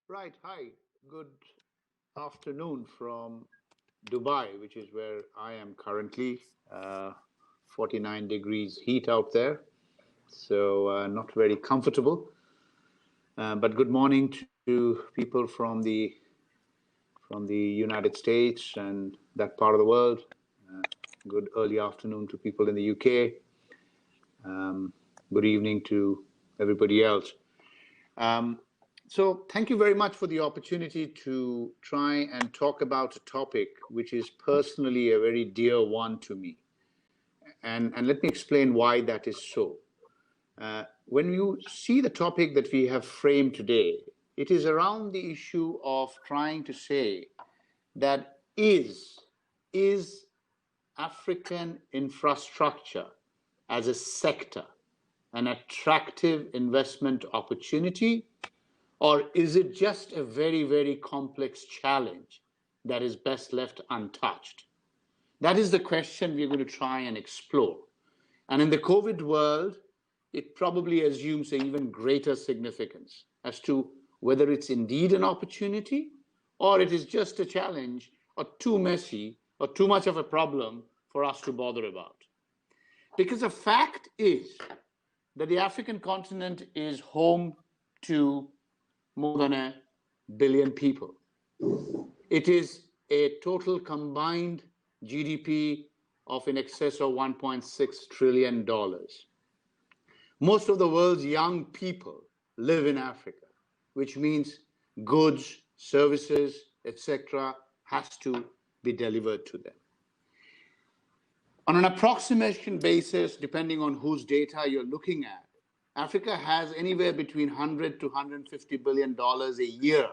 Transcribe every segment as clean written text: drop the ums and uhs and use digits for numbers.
Right. Hi. Good afternoon from Dubai, which is where I am currently. 49 degrees heat out there, so not very comfortable. But good morning to people from the United States and that part of the world. Uh, Good early afternoon to people in the UK. Good evening to everybody else. Um, so, thank you very much for the opportunity to try and talk about a topic which is personally a very dear one to me. And let me explain why that is so. When you see the topic that we have framed today, it is around the issue of trying to say that is African infrastructure as a sector an attractive investment opportunity, or is it just a very, very complex challenge that is best left untouched? That is the question we're going to try and explore. And in the COVID world, it probably assumes an even greater significance as to whether it's indeed an opportunity or it is just a challenge or too messy or too much of a problem for us to bother about. Because the fact is that the African continent is home to more than 1 billion people. It is a total combined GDP of in excess of $1.6 trillion. Most of the world's young people live in Africa, which means goods, services, etc., has to be delivered to them. On an approximation basis, depending on whose data you're looking at, Africa has anywhere between $100 to $150 billion a year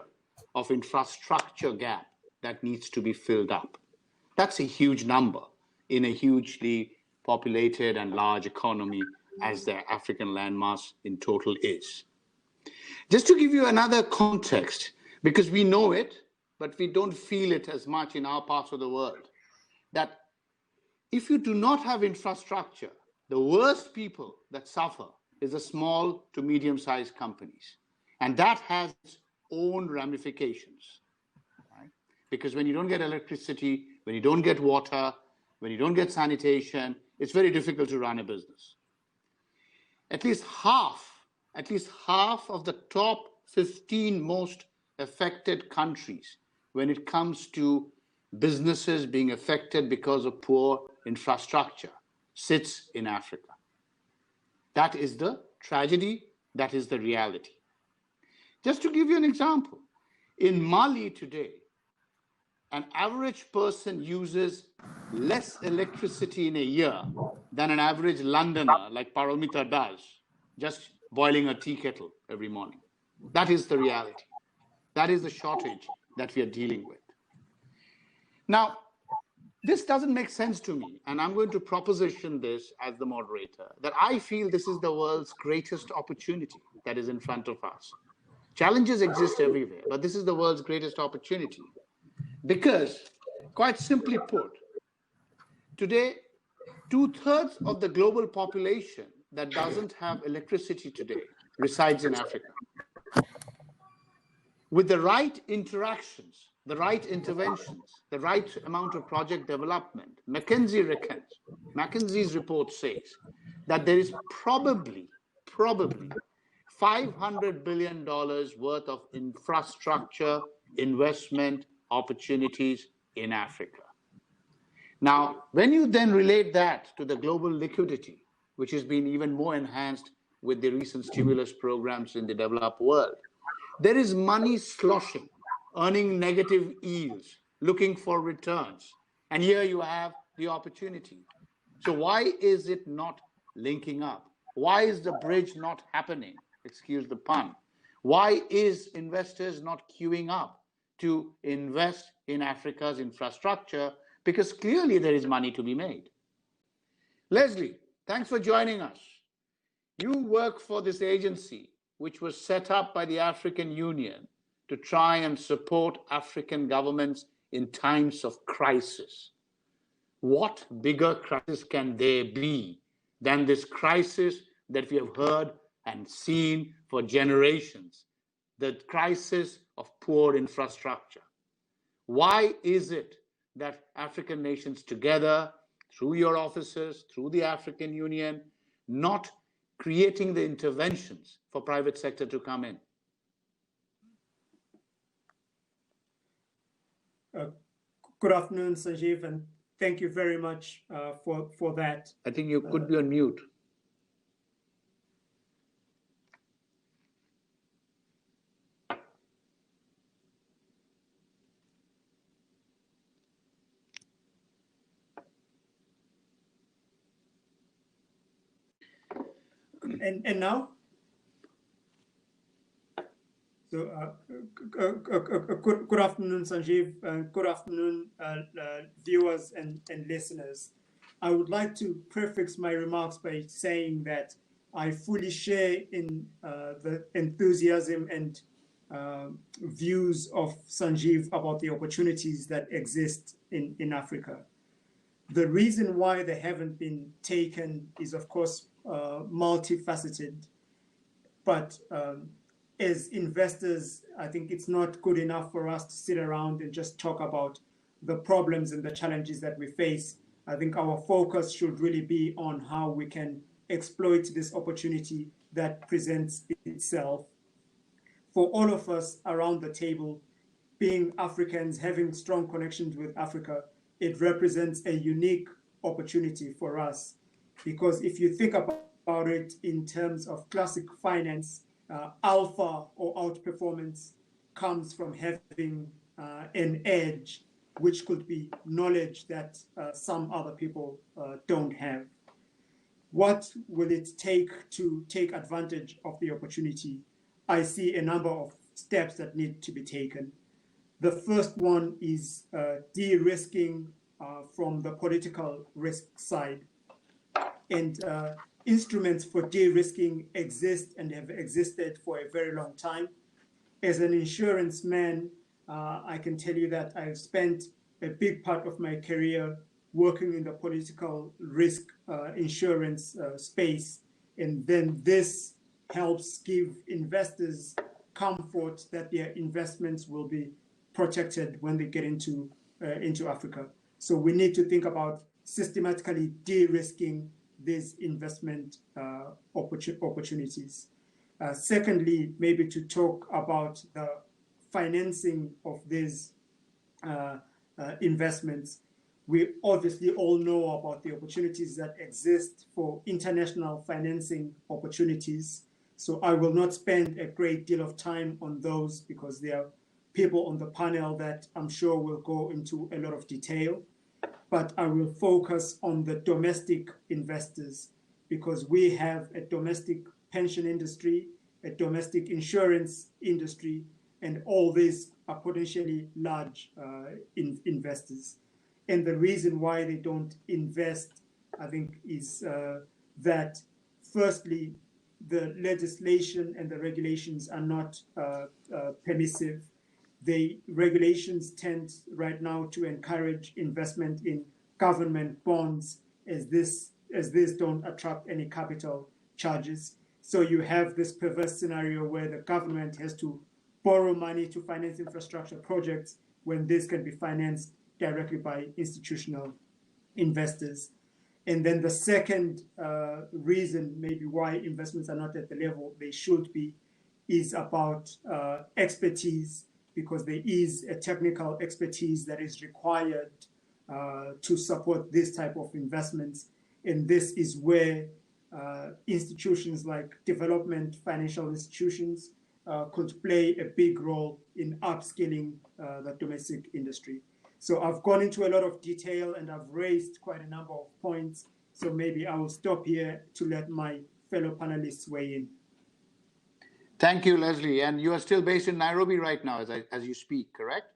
of infrastructure gap that needs to be filled up. That's a huge number in a hugely populated and large economy as the African landmass in total is. Just to give you another context, because we know it, but we don't feel it as much in our parts of the world, that if you do not have infrastructure, the worst people that suffer is the small to medium-sized companies. And that has its own ramifications. Right? Because when you don't get electricity, when you don't get water, when you don't get sanitation, it's very difficult to run a business. At least half of the top 15 most affected countries when it comes to businesses being affected because of poor infrastructure sits in Africa. That is the tragedy, that is the reality. Just to give you an example, in Mali today, an average person uses less electricity in a year than an average Londoner like Paramita does, just boiling a tea kettle every morning. That is the reality. That is the shortage that we are dealing with. Now, this doesn't make sense to me, and I'm going to proposition this as the moderator, that I feel this is the world's greatest opportunity that is in front of us. Challenges exist everywhere, but this is the world's greatest opportunity. Because, quite simply put, today, 2/3 of the global population that doesn't have electricity today resides in Africa. With the right interactions, the right interventions, the right amount of project development, McKinsey's report says that there is probably $500 billion worth of infrastructure investment opportunities in Africa. Now, when you then relate that to the global liquidity, which has been even more enhanced with the recent stimulus programs in the developed world, there is money sloshing, earning negative yields, looking for returns. And here you have the opportunity. So why is it not linking up? Why is the bridge not happening? Excuse the pun. Why is investors not queuing up to invest in Africa's infrastructure? Because clearly there is money to be made. Leslie, thanks for joining us. You work for this agency, which was set up by the African Union to try and support African governments in times of crisis. What bigger crisis can there be than this crisis that we have heard and seen for generations, the crisis of poor infrastructure. Why is it that African nations together, through your offices, through the African Union, not creating the interventions for private sector to come in? Good afternoon, Sanjeev, and thank you very much for that. I think you could be on mute. And now? So, good afternoon, Sanjeev, and good afternoon, viewers and listeners. I would like to prefix my remarks by saying that I fully share in the enthusiasm and views of Sanjeev about the opportunities that exist in Africa. The reason why they haven't been taken is, of course, multifaceted, but as investors, I think it's not good enough for us to sit around and just talk about the problems and the challenges that we face. I think our focus should really be on how we can exploit this opportunity that presents itself. For all of us around the table, being Africans, having strong connections with Africa, it represents a unique opportunity for us. Because if you think about it in terms of classic finance, alpha or outperformance comes from having an edge, which could be knowledge that some other people don't have. What will it take to take advantage of the opportunity? I see a number of steps that need to be taken. The first one is de-risking from the political risk side. And instruments for de-risking exist and have existed for a very long time. As an insurance man, I can tell you that I've spent a big part of my career working in the political risk insurance space. And then this helps give investors comfort that their investments will be protected when they get into Africa. So we need to think about systematically de-risking these investment opportunities. Secondly, maybe to talk about the financing of these investments. We obviously all know about the opportunities that exist for international financing opportunities. So I will not spend a great deal of time on those because there are people on the panel that I'm sure will go into a lot of detail. But I will focus on the domestic investors because we have a domestic pension industry, a domestic insurance industry, and all these are potentially large investors. And the reason why they don't invest, I think, is that firstly, the legislation and the regulations are not permissive. The regulations tend right now to encourage investment in government bonds as these don't attract any capital charges. So you have this perverse scenario where the government has to borrow money to finance infrastructure projects when this can be financed directly by institutional investors. And then the second reason maybe why investments are not at the level they should be is about expertise, because there is a technical expertise that is required to support this type of investments. And this is where institutions like development financial institutions could play a big role in upskilling the domestic industry. So I've gone into a lot of detail and I've raised quite a number of points. So maybe I will stop here to let my fellow panelists weigh in. Thank you, Leslie. And you are still based in Nairobi right now as you speak, correct?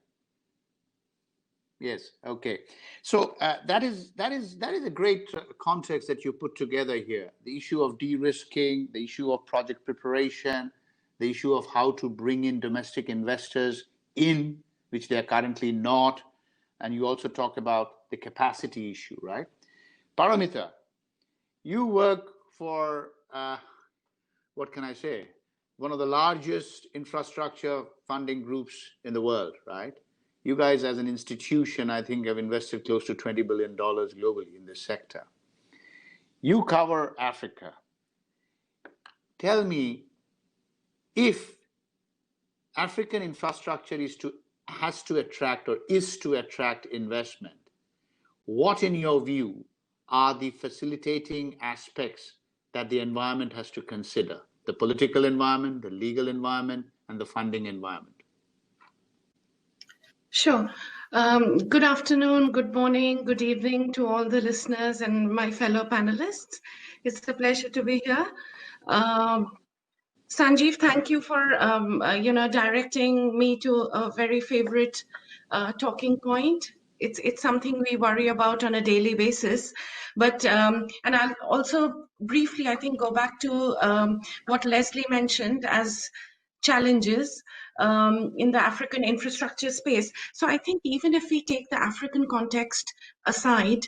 Yes. Okay. So that is a great context that you put together here. The issue of de-risking, the issue of project preparation, the issue of how to bring in domestic investors in, which they are currently not. And you also talked about the capacity issue, right? Paramita, you work for, what can I say? one of the largest infrastructure funding groups in the world, right? You guys, as an institution, I think have invested close to $20 billion globally in this sector. You cover Africa. Tell me, if African infrastructure has to attract or is to attract investment, what, in your view, are the facilitating aspects that the environment has to consider? The political environment, the legal environment, and the funding environment. Sure. Good afternoon, good morning, good evening to all the listeners and my fellow panelists. It's a pleasure to be here. Sanjeev, thank you for directing me to a very favorite talking point. It's something we worry about on a daily basis. But and I'll also briefly, I think, go back to what Leslie mentioned as challenges in the African infrastructure space. So I think even if we take the African context aside,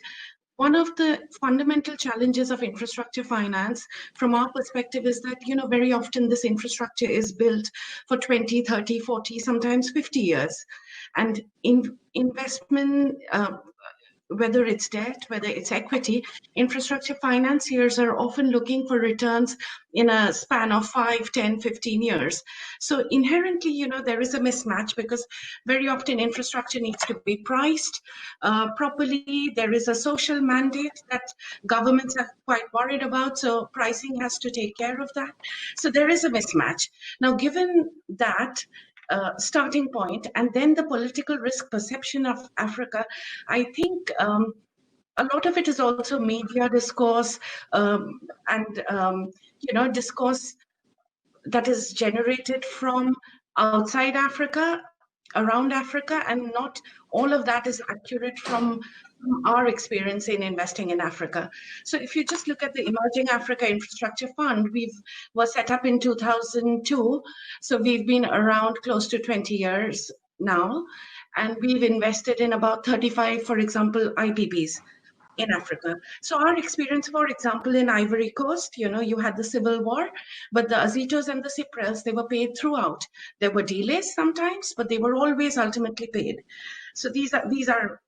one of the fundamental challenges of infrastructure finance from our perspective is that, very often this infrastructure is built for 20, 30, 40, sometimes 50 years. And investment, whether it's debt, whether it's equity, infrastructure financiers are often looking for returns in a span of 5, 10, 15 years. So inherently, there is a mismatch because very often infrastructure needs to be priced properly. There is a social mandate that governments are quite worried about, so pricing has to take care of that. So there is a mismatch. Now, given that, starting point, and then the political risk perception of Africa, I think a lot of it is also media discourse and discourse that is generated from outside Africa, around Africa, and not all of that is accurate from our experience in investing in Africa. So if you just look at the Emerging Africa Infrastructure Fund, was set up in 2002. So we've been around close to 20 years now, and we've invested in about 35, for example, IPPs in Africa. So our experience, for example, in Ivory Coast, you had the civil war, but the Azitos and the Cyprels, they were paid throughout. There were delays sometimes, but they were always ultimately paid. So these are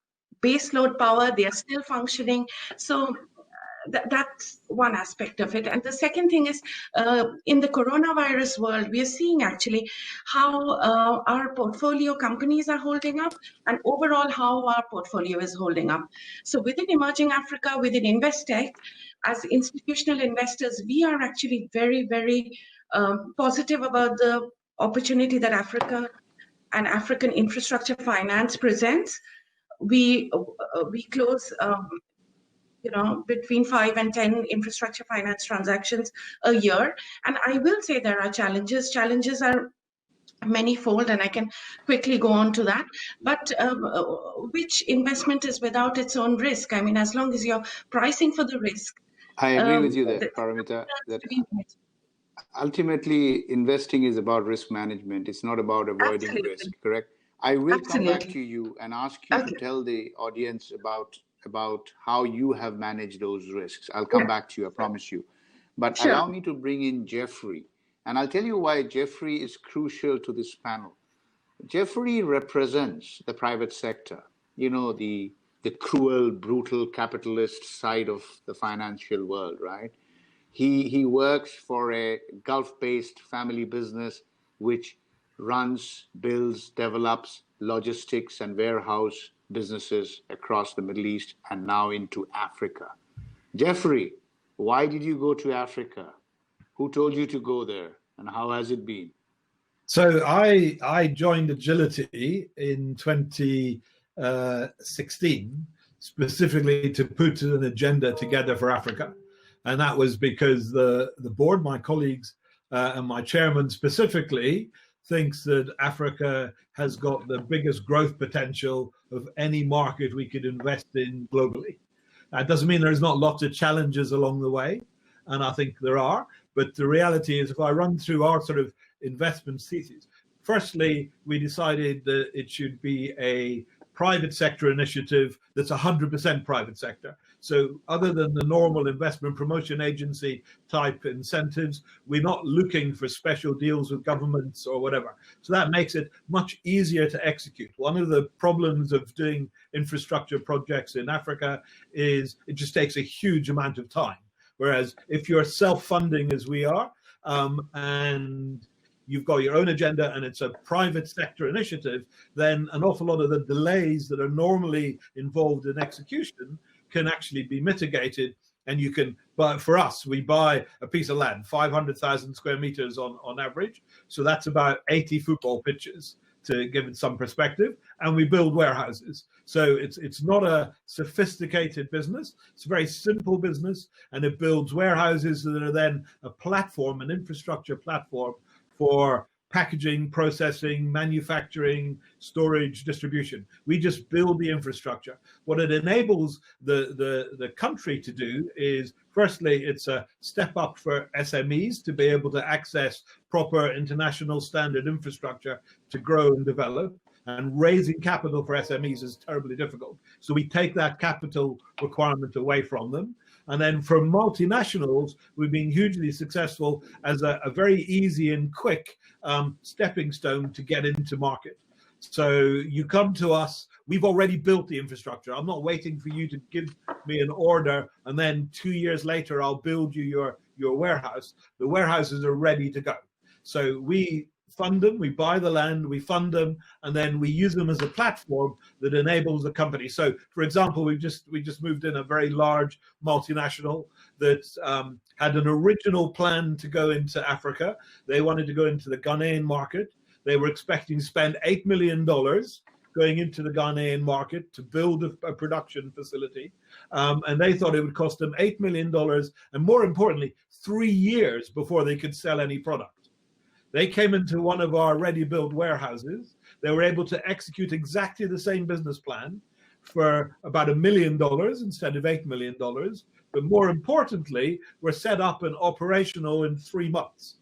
base load power, they are still functioning. So that's one aspect of it. And the second thing is, in the coronavirus world, we are seeing actually how our portfolio companies are holding up and overall how our portfolio is holding up. So within Emerging Africa, within Investec, as institutional investors, we are actually very, very positive about the opportunity that Africa and African infrastructure finance presents. We close between 5 and 10 infrastructure finance transactions a year. And I will say there are challenges. Challenges are manyfold, and I can quickly go on to that. But which investment is without its own risk? I mean, as long as you're pricing for the risk. I agree with you there, Paramita, that ultimately investing is about risk management. It's not about avoiding Absolutely. risk, correct? I will Absolutely. come back to you and ask you to tell the audience about how you have managed those risks. I'll come back to you, I promise you. But Sure. Allow me to bring in Jeffrey. And I'll tell you why Jeffrey is crucial to this panel. Jeffrey represents the private sector, the cruel, brutal capitalist side of the financial world, right? He works for a Gulf-based family business which runs, builds, develops logistics and warehouse businesses across the Middle East and now into Africa. Jeffrey, why did you go to Africa? Who told you to go there, and how has it been? So I joined Agility in 2016, specifically to put an agenda together for Africa. And that was because the board, my colleagues, and my chairman specifically, thinks that Africa has got the biggest growth potential of any market we could invest in globally. That doesn't mean there's not lots of challenges along the way, and I think there are. But the reality is, if I run through our sort of investment thesis, firstly, we decided that it should be a private sector initiative that's 100% private sector. So other than the normal investment promotion agency type incentives, we're not looking for special deals with governments or whatever. So that makes it much easier to execute. One of the problems of doing infrastructure projects in Africa is it just takes a huge amount of time. Whereas if you're self-funding as we are, and you've got your own agenda and it's a private sector initiative, then an awful lot of the delays that are normally involved in execution can actually be mitigated. And you can, but for us, we buy a piece of land, 500,000 square meters on average. So that's about 80 football pitches, to give it some perspective, and we build warehouses. So it's not a sophisticated business. It's a very simple business, and it builds warehouses that are then a platform, an infrastructure platform for packaging, processing, manufacturing, storage, distribution. We just build the infrastructure. What it enables the country to do is, firstly, it's a step up for SMEs to be able to access proper international standard infrastructure to grow and develop. And raising capital for SMEs is terribly difficult. So we take that capital requirement away from them. And then for multinationals, we've been hugely successful as a very easy and quick stepping stone to get into market. So you come to us, we've already built the infrastructure. I'm not waiting for you to give me an order and then 2 years later I'll build you your warehouse. The warehouses are ready to go. So we fund them, we buy the land, we fund them, and then we use them as a platform that enables the company. So, for example, we just moved in a very large multinational that had an original plan to go into Africa. They wanted to go into the Ghanaian market. They were expecting to spend $8 million going into the Ghanaian market to build a production facility. And they thought it would cost them $8 million, and more importantly, 3 years before they could sell any product. They came into one of our ready-built warehouses. They were able to execute exactly the same business plan for about $1 million instead of $8 million. But more importantly, were set up and operational in 3 months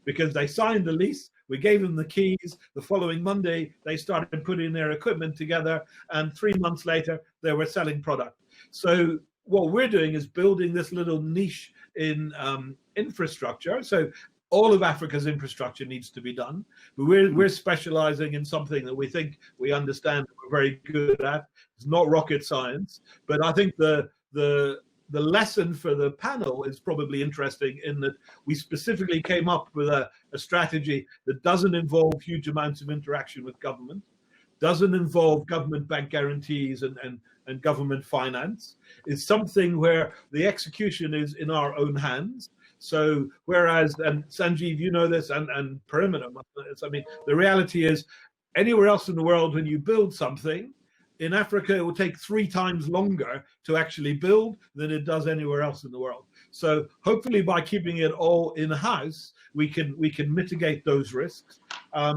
because they signed the lease. We gave them the keys. The following Monday, they started putting their equipment together. And 3 months later, they were selling product. So what we're doing is building this little niche in infrastructure. So all of Africa's infrastructure needs to be done, but we're specializing in something that we think we understand, that we're very good at. It's not rocket science, but I think the lesson for the panel is probably interesting in that we specifically came up with a strategy that doesn't involve huge amounts of interaction with government, doesn't involve government bank guarantees and government finance. It's something where the execution is in our own hands. So whereas, and Sanjeev, you know this, and Perimeter, I mean, the reality is anywhere else in the world, when you build something, in Africa, it will take 3 times longer to actually build than it does anywhere else in the world. So hopefully by keeping it all in-house, we can mitigate those risks. So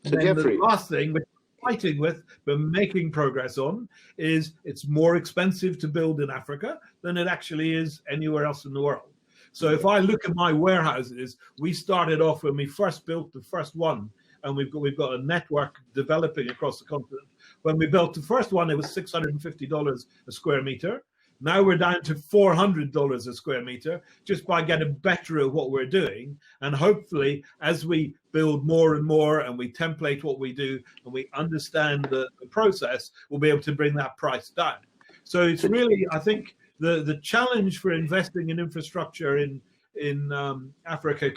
Jeffrey, the last thing, which we're fighting with, but making progress on, is it's more expensive to build in Africa than it actually is anywhere else in the world. So if I look at my warehouses, we started off when we first built the first one, and we've got a network developing across the continent. When we built the first one, it was $650 a square meter. Now we're down to $400 a square meter, just by getting better at what we're doing. And hopefully, as we build more and more, and we template what we do, and we understand the process, we'll be able to bring that price down. So it's really, I think, the challenge for investing in infrastructure in Africa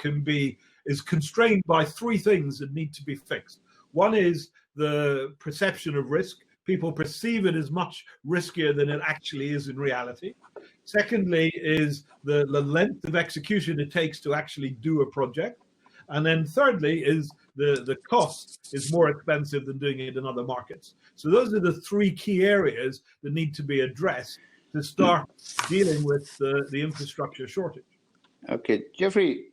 is constrained by 3 things that need to be fixed. One is the perception of risk. People perceive it as much riskier than it actually is in reality. Secondly is the length of execution it takes to actually do a project. And then thirdly is the cost is more expensive than doing it in other markets. So those are the 3 key areas that need to be addressed to start dealing with the infrastructure shortage. Okay, Jeffrey,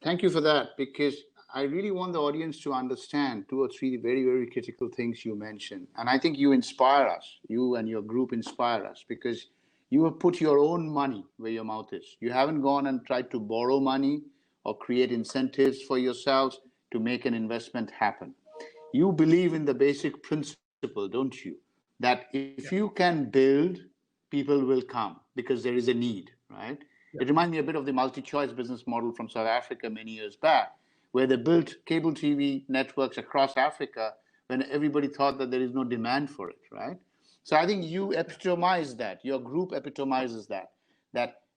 thank you for that, because I really want the audience to understand 2 or 3 very, very critical things you mentioned. And I think you inspire us, you and your group inspire us, because you have put your own money where your mouth is. You haven't gone and tried to borrow money or create incentives for yourselves to make an investment happen. You believe in the basic principle principle, don't you? That if you can build, people will come because there is a need, right? It reminds me a bit of the multi-choice business model from South Africa many years back, where they built cable TV networks across Africa when everybody thought that there is no demand for it, right? So I think you epitomize that, your group epitomizes that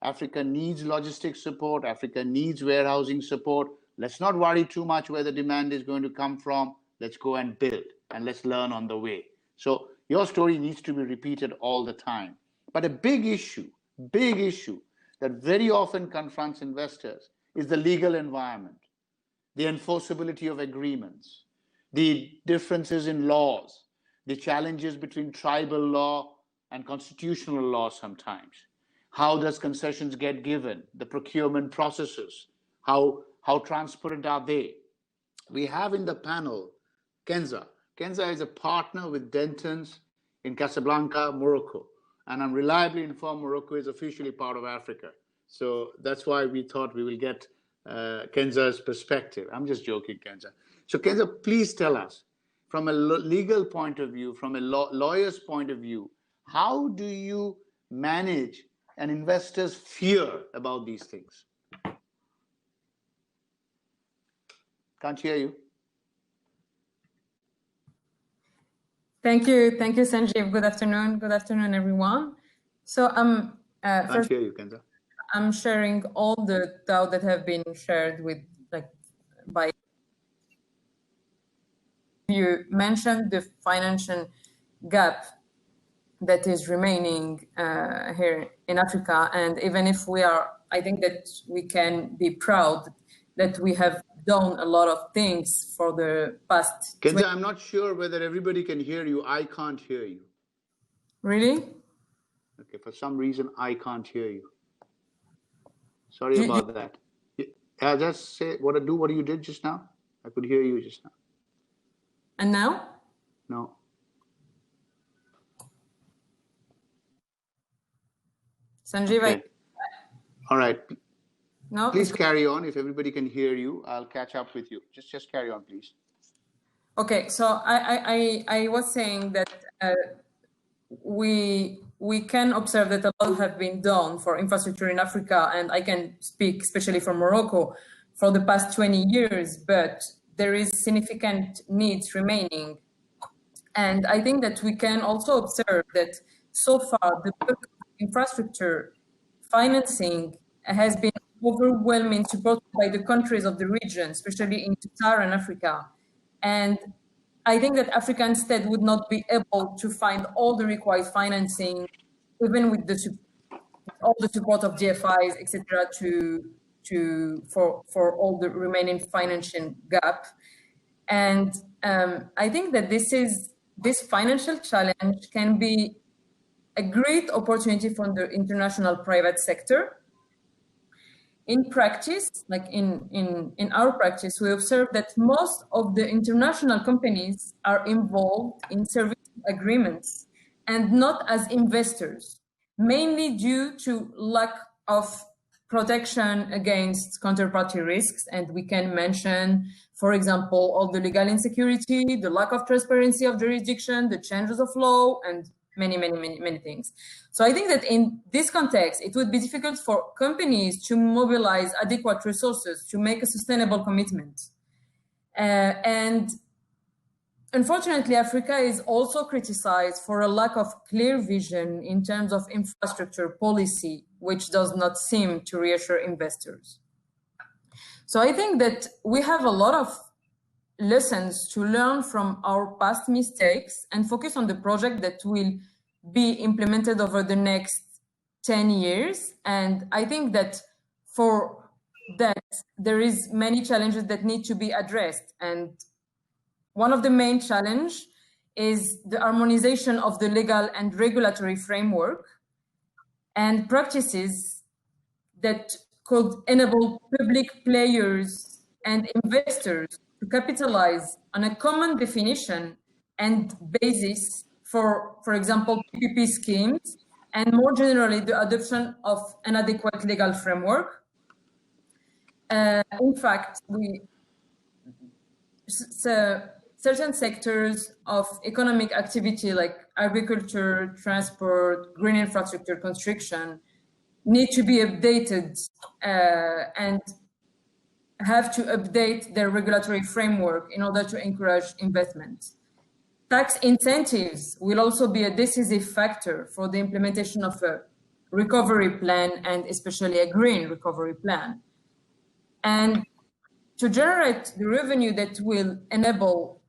Africa needs logistics support, Africa needs warehousing support. Let's not worry too much where the demand is going to come from. Let's go and build and let's learn on the way. So your story needs to be repeated all the time. But a big issue that very often confronts investors is the legal environment, the enforceability of agreements, the differences in laws, the challenges between tribal law and constitutional law sometimes. How does concessions get given? The procurement processes, how transparent are they? We have in the panel Kenza. Kenza is a partner with Dentons in Casablanca, Morocco. And I'm reliably informed Morocco is officially part of Africa. So that's why we thought we will get Kenza's perspective. I'm just joking, Kenza. So Kenza, please tell us, from a legal point of view, from a lawyer's point of view, how do you manage an investor's fear about these things? Can't hear you. Thank you, Sanjeev. Good afternoon, everyone. So Can't hear you, Kenza. I'm sharing all the thoughts that have been shared by you mentioned the financial gap that is remaining here in Africa, and even if I think that we can be proud that we have done a lot of things for the past. Kenza, I'm not sure whether everybody can hear you. I can't hear you. Really? Okay, for some reason I can't hear you. Sorry about that. Just say what you did just now. I could hear you just now. And now? No. Sanjeev, okay. All right. No. Please carry on. If everybody can hear you, I'll catch up with you. Just carry on, please. Okay. So I was saying that we can observe that a lot have been done for infrastructure in Africa, and I can speak especially for Morocco for the past 20 years, but there is significant needs remaining. And I think that we can also observe that so far the infrastructure financing has been overwhelming supported by the countries of the region, especially in Sub-Saharan Africa. And I think that Africa instead would not be able to find all the required financing, even with all the support of GFIs, etc., for all the remaining financial gap. And I think that this financial challenge can be a great opportunity for the international private sector. In practice, like in our practice, we observe that most of the international companies are involved in service agreements and not as investors, mainly due to lack of protection against counterparty risks. And we can mention, for example, all the legal insecurity, the lack of transparency of jurisdiction, the changes of law, and many things. So I think that in this context, it would be difficult for companies to mobilize adequate resources to make a sustainable commitment. And unfortunately, Africa is also criticized for a lack of clear vision in terms of infrastructure policy, which does not seem to reassure investors. So I think that we have a lot of lessons to learn from our past mistakes and focus on the project that will be implemented over the next 10 years. And I think that for that, there is many challenges that need to be addressed. And one of the main challenges is the harmonization of the legal and regulatory framework and practices that could enable public players and investors to capitalize on a common definition and basis for example, PPP schemes, and more generally, the adoption of an adequate legal framework. In fact, such certain sectors of economic activity like agriculture, transport, green infrastructure, construction need to be updated and have to update their regulatory framework in order to encourage investment. Tax incentives will also be a decisive factor for the implementation of a recovery plan, and especially a green recovery plan. And to generate the revenue that will enable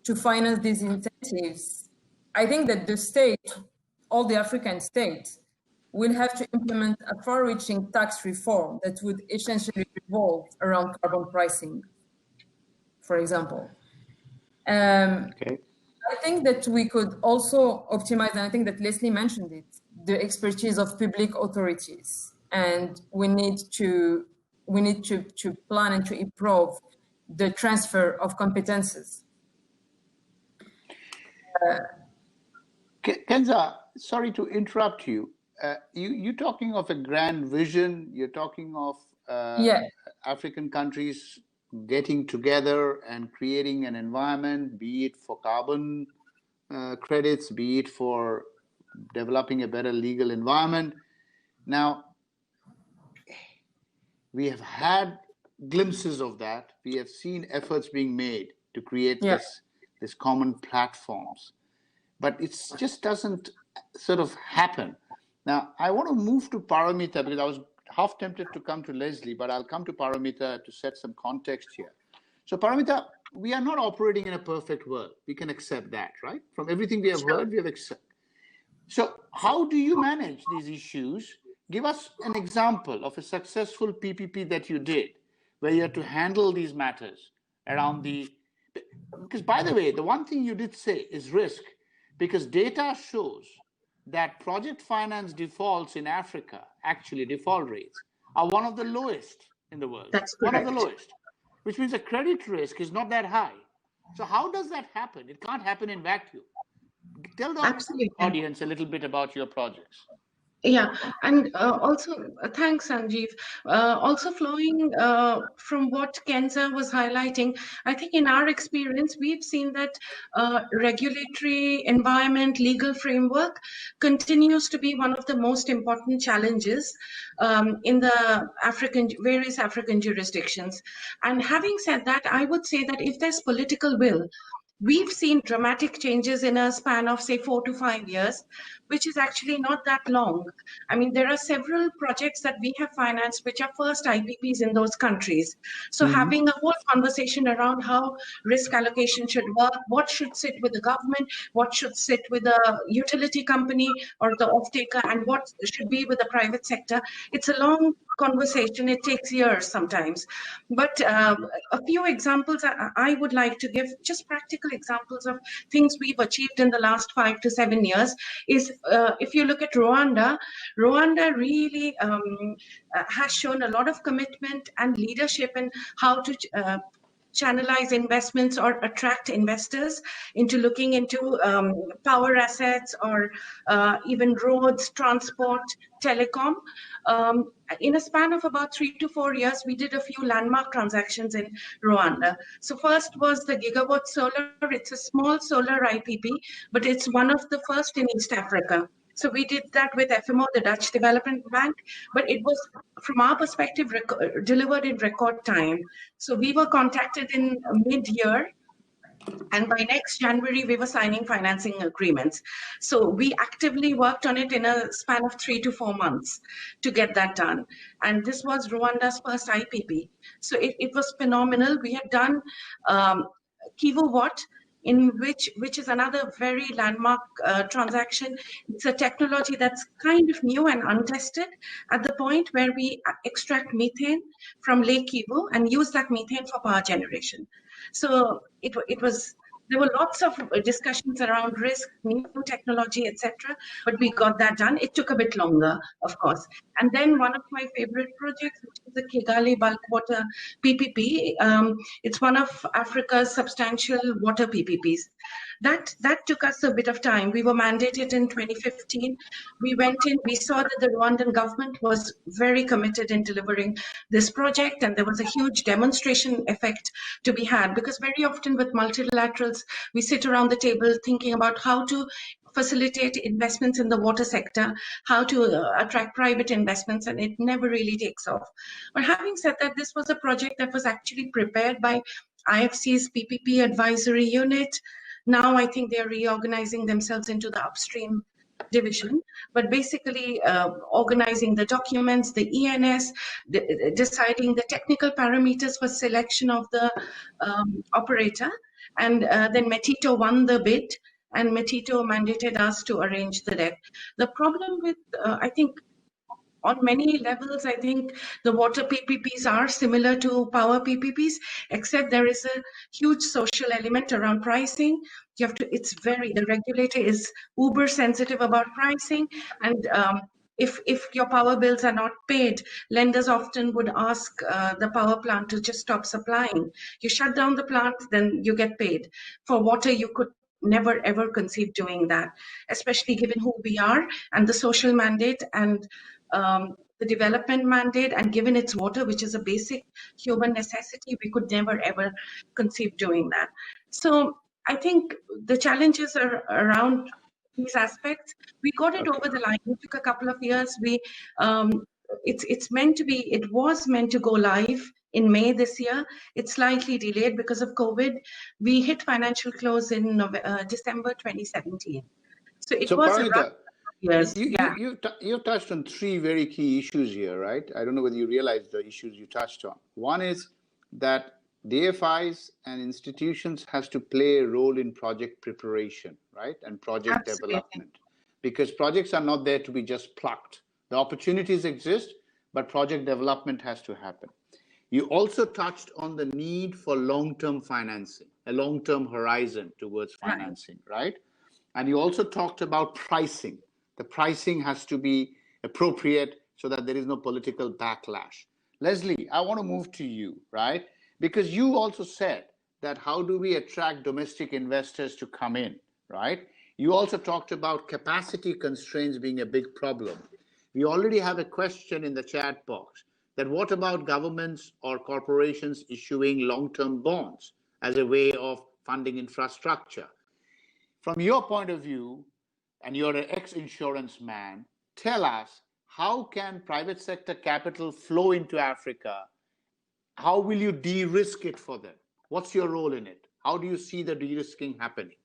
to finance these incentives, I think that the state, all the African states, will have to implement a far-reaching tax reform that would essentially revolve around carbon pricing, for example. Okay. I think that we could also optimize, and I think that Leslie mentioned it, the expertise of public authorities, and we need to plan and to improve the transfer of competences. Kenza, sorry to interrupt you. You're talking of a grand vision. You're talking of African countries getting together and creating an environment, be it for carbon credits, be it for developing a better legal environment. Now, we have had glimpses of that. We have seen efforts being made to create this common platforms, but it just doesn't sort of happen. Now, I want to move to Paramita because I was half tempted to come to Leslie, but I'll come to Paramita to set some context here. So Paramita, we are not operating in a perfect world. We can accept that, right? From everything we have heard, we have accepted. So how do you manage these issues? Give us an example of a successful PPP that you did, where you had to handle these matters around because by the way, the one thing you did say is risk, because data shows that project finance defaults in Africa, actually default rates, are one of the lowest in the world. That's correct. One of the lowest, which means the credit risk is not that high. So how does that happen? It can't happen in vacuum. Tell the audience a little bit about your projects. Yeah, and also thanks, Sanjeev. Also flowing from what Kenza was highlighting, I think in our experience, we've seen that regulatory environment, legal framework continues to be one of the most important challenges in the various African jurisdictions. And having said that, I would say that if there's political will, we've seen dramatic changes in a span of, say, 4 to 5 years, which is actually not that long. I mean, there are several projects that we have financed which are first IPPs in those countries. So having a whole conversation around how risk allocation should work, what should sit with the government, what should sit with the utility company or the off-taker, and what should be with the private sector. It's a long conversation. It takes years sometimes. But a few examples I would like to give, just practical examples of things we've achieved in the last 5 to 7 years, is if you look at Rwanda, Rwanda really has shown a lot of commitment and leadership in how to channelize investments or attract investors into looking into power assets or even roads, transport, telecom. In a span of about 3 to 4 years, we did a few landmark transactions in Rwanda. So first was the Gigawatt Solar. It's a small solar IPP, but it's one of the first in East Africa. So we did that with FMO, the Dutch Development Bank, but it was, from our perspective, delivered in record time. So we were contacted in mid-year, and by next January, we were signing financing agreements. So we actively worked on it in a span of 3 to 4 months to get that done. And this was Rwanda's first IPP. So it was phenomenal. We had done Kivuwatt, which is another very landmark transaction. It's a technology that's kind of new and untested at the point where we extract methane from Lake Kivu and use that methane for power generation. So there were lots of discussions around risk, new technology, etc. But we got that done. It took a bit longer, of course. And then one of my favorite projects, which is the Kigali Bulk Water PPP. It's one of Africa's substantial water PPPs. That took us a bit of time. We were mandated in 2015. We went in, we saw that the Rwandan government was very committed in delivering this project, and there was a huge demonstration effect to be had, because very often with multilaterals, we sit around the table thinking about how to facilitate investments in the water sector, how to attract private investments, and it never really takes off. But having said that, this was a project that was actually prepared by IFC's PPP advisory unit. Now I think they're reorganizing themselves into the upstream division, but basically organizing the documents, the ENS, deciding the technical parameters for selection of the operator. And then Metito won the bid, and Metito mandated us to arrange the deck. The problem with, I think, on many levels, I think the water PPPs are similar to power PPPs, except there is a huge social element around pricing. You have to, the regulator is uber sensitive about pricing. And if your power bills are not paid, lenders often would ask the power plant to just stop supplying. You shut down the plant, then you get paid. For water, you could never ever conceive doing that, especially given who we are and the social mandate and the development mandate, and given its water, which is a basic human necessity, we could never ever conceive doing that. So I think the challenges are around these aspects. We got it over the line. It took a couple of years. It was meant to go live in May this year. It's slightly delayed because of COVID. We hit financial close in December 2017. So it was Paramita, a rough years. you touched on three very key issues here, right? I don't know whether you realize the issues you touched on. One is that DFIs and institutions has to play a role in project preparation, right? And project development. Because projects are not there to be just plucked. The opportunities exist, but project development has to happen. You also touched on the need for long-term financing, a long-term horizon towards financing, right? And you also talked about pricing. The pricing has to be appropriate so that there is no political backlash. Leslie, I want to move to you, right? Because you also said that how do we attract domestic investors to come in, right? You also talked about capacity constraints being a big problem. We already have a question in the chat box that what about governments or corporations issuing long-term bonds as a way of funding infrastructure? From your point of view, and you're an ex-insurance man, tell us, how can private sector capital flow into Africa? How will you de-risk it for them? What's your role in it? How do you see the de-risking happening?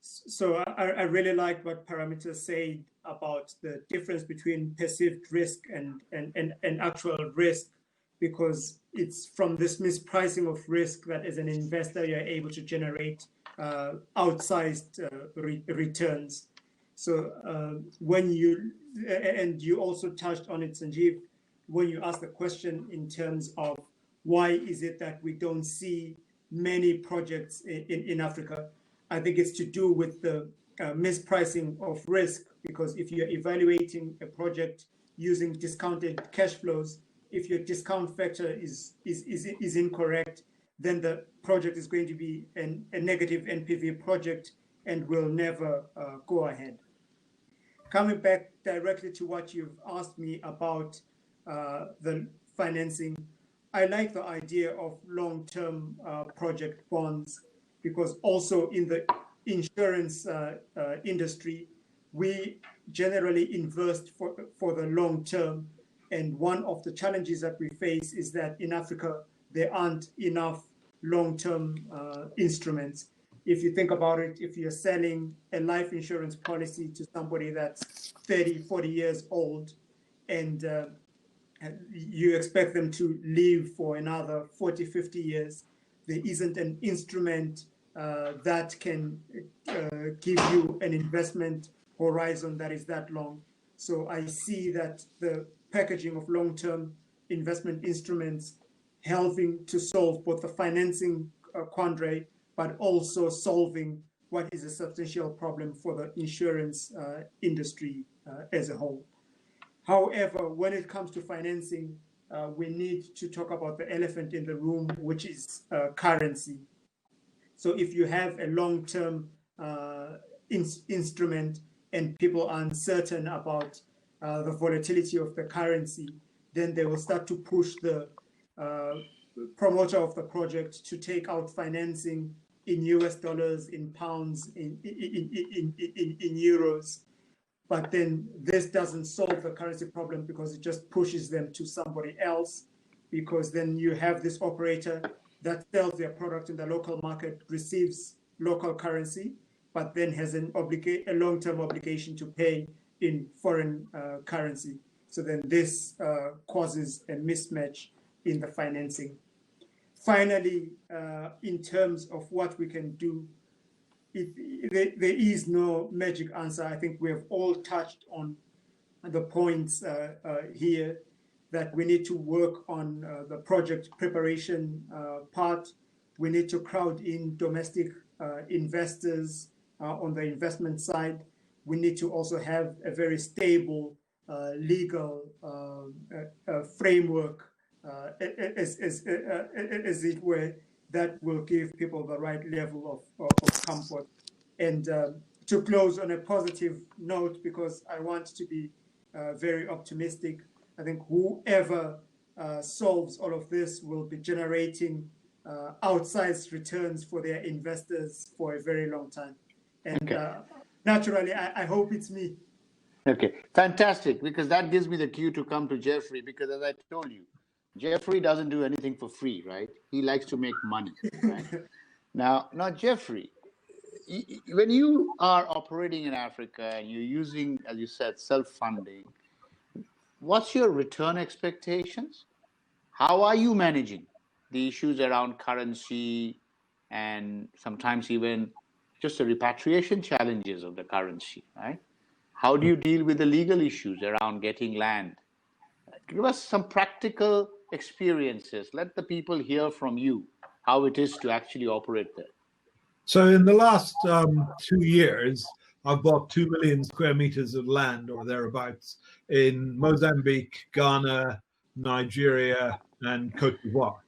So I really like what Paramita said about the difference between perceived risk and actual risk, because it's from this mispricing of risk that as an investor you're able to generate outsized returns. So when you also touched on it, Sanjeev, when you asked the question in terms of why is it that we don't see many projects in Africa, I think it's to do with the mispricing of risk, because if you're evaluating a project using discounted cash flows, if your discount factor is incorrect, then the project is going to be a negative NPV project and will never go ahead. Coming back directly to what you've asked me about the financing, I like the idea of long-term project bonds, because also in the insurance industry, we generally invest for the long term. And one of the challenges that we face is that in Africa, there aren't enough long-term instruments. If you think about it, if you're selling a life insurance policy to somebody that's 30, 40 years old, and you expect them to live for another 40, 50 years, there isn't an instrument that can give you an investment horizon that is that long. So I see that the packaging of long-term investment instruments helping to solve both the financing quandary, but also solving what is a substantial problem for the insurance industry as a whole. However, when it comes to financing, we need to talk about the elephant in the room, which is currency. So if you have a long-term instrument and people are uncertain about the volatility of the currency, then they will start to push the promoter of the project to take out financing in US dollars, in pounds, in euros. But then this doesn't solve the currency problem because it just pushes them to somebody else, because then you have this operator that sells their product in the local market, receives local currency, but then has a long-term obligation to pay in foreign currency. So then this causes a mismatch in the financing. Finally, in terms of what we can do, there is no magic answer. I think we have all touched on the points here, that we need to work on the project preparation part. We need to crowd in domestic investors on the investment side. We need to also have a very stable legal framework, as it were, that will give people the right level of comfort. And to close on a positive note, because I want to be very optimistic, I think whoever solves all of this will be generating outsized returns for their investors for a very long time. And naturally, I hope it's me. Okay, fantastic, because that gives me the cue to come to Jeffrey, because as I told you, Jeffrey doesn't do anything for free, right? He likes to make money, right? Now, Jeffrey, when you are operating in Africa and you're using, as you said, self-funding, what's your return expectations? How are you managing the issues around currency and sometimes even just the repatriation challenges of the currency, right? How do you deal with the legal issues around getting land? Give us some practical experiences. Let the people hear from you how it is to actually operate there. So in the last 2 years, I've bought 2 million square meters of land or thereabouts in Mozambique, Ghana, Nigeria, and Cote d'Ivoire.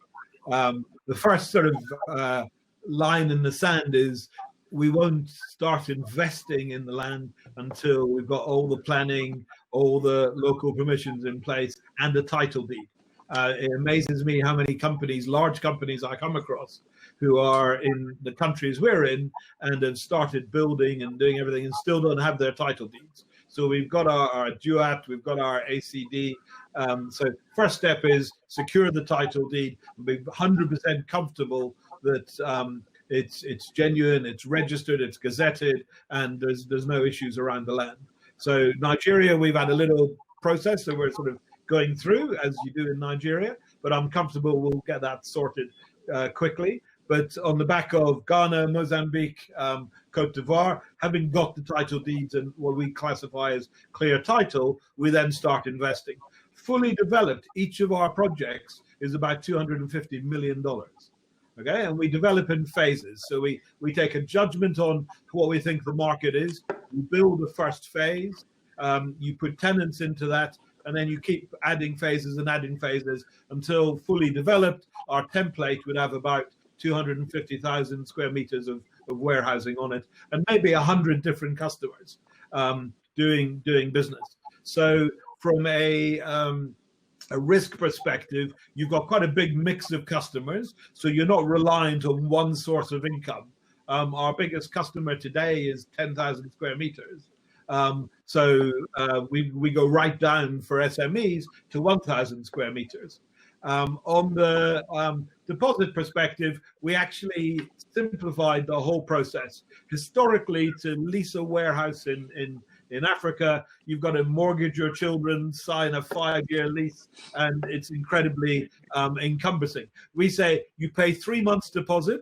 The first sort of line in the sand is we won't start investing in the land until we've got all the planning, all the local permissions in place, and a title deed. It amazes me how many companies, large companies I come across, who are in the countries we're in and have started building and doing everything and still don't have their title deeds. So we've got our DUAT, we've got our ACD. So first step is secure the title deed and be 100% comfortable that it's genuine, it's registered, it's gazetted, and there's no issues around the land. So Nigeria, we've had a little process that we're sort of going through, as you do in Nigeria, but I'm comfortable we'll get that sorted quickly. But on the back of Ghana, Mozambique, Cote d'Ivoire, having got the title deeds and what we classify as clear title, we then start investing. Fully developed, each of our projects is about $250 million. Okay, and we develop in phases. So we take a judgment on what we think the market is. We build the first phase. You put tenants into that, and then you keep adding phases until fully developed. Our template would have about 250,000 square meters of warehousing on it, and maybe 100 different customers doing business. So from a risk perspective, you've got quite a big mix of customers, so you're not reliant on one source of income. Our biggest customer today is 10,000 square meters. So we go right down for SMEs to 1,000 square meters. On the deposit perspective, we actually simplified the whole process. Historically, to lease a warehouse in Africa, you've got to mortgage your children, sign a 5-year lease, and it's incredibly encompassing. We say you pay 3 months deposit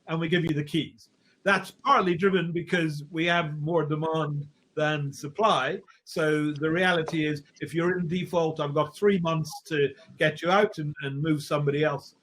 and we give you the keys. That's partly driven because we have more demand than supply. So the reality is, if you're in default, I've got 3 months to get you out and move somebody else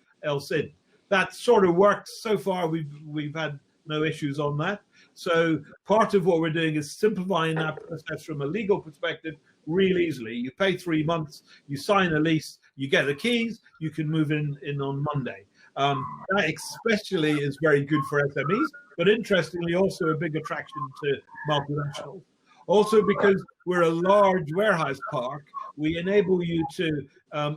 in. That sort of works. So far, we've had no issues on that. So part of what we're doing is simplifying that process from a legal perspective real easily. You pay 3 months, you sign a lease, you get the keys, you can move in on Monday. That especially is very good for SMEs, but interestingly also a big attraction to multinationals. Also because we're a large warehouse park, we enable you to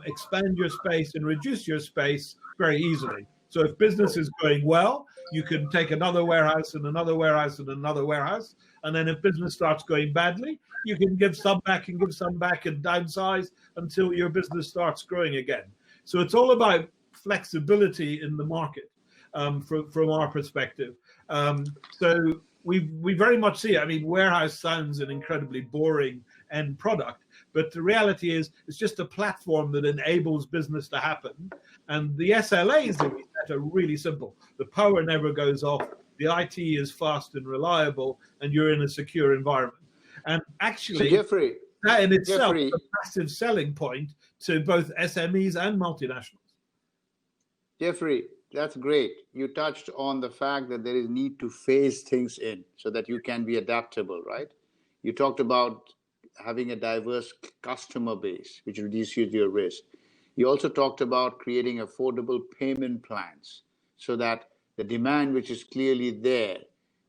expand your space and reduce your space very easily. So if business is going well, you can take another warehouse and another warehouse and another warehouse. And then if business starts going badly, you can give some back and give some back and downsize until your business starts growing again. So it's all about flexibility in the market from our perspective. So we very much see it. I mean, warehouse sounds an incredibly boring end product, but the reality is it's just a platform that enables business to happen. And the SLAs that we set are really simple. The power never goes off. The IT is fast and reliable, and you're in a secure environment. And actually, so Jeffrey, that in itself is a massive selling point to both SMEs and multinationals. Jeffrey, that's great. You touched on the fact that there is need to phase things in so that you can be adaptable, right? You talked about having a diverse customer base, which reduces your risk. You also talked about creating affordable payment plans so that the demand, which is clearly there,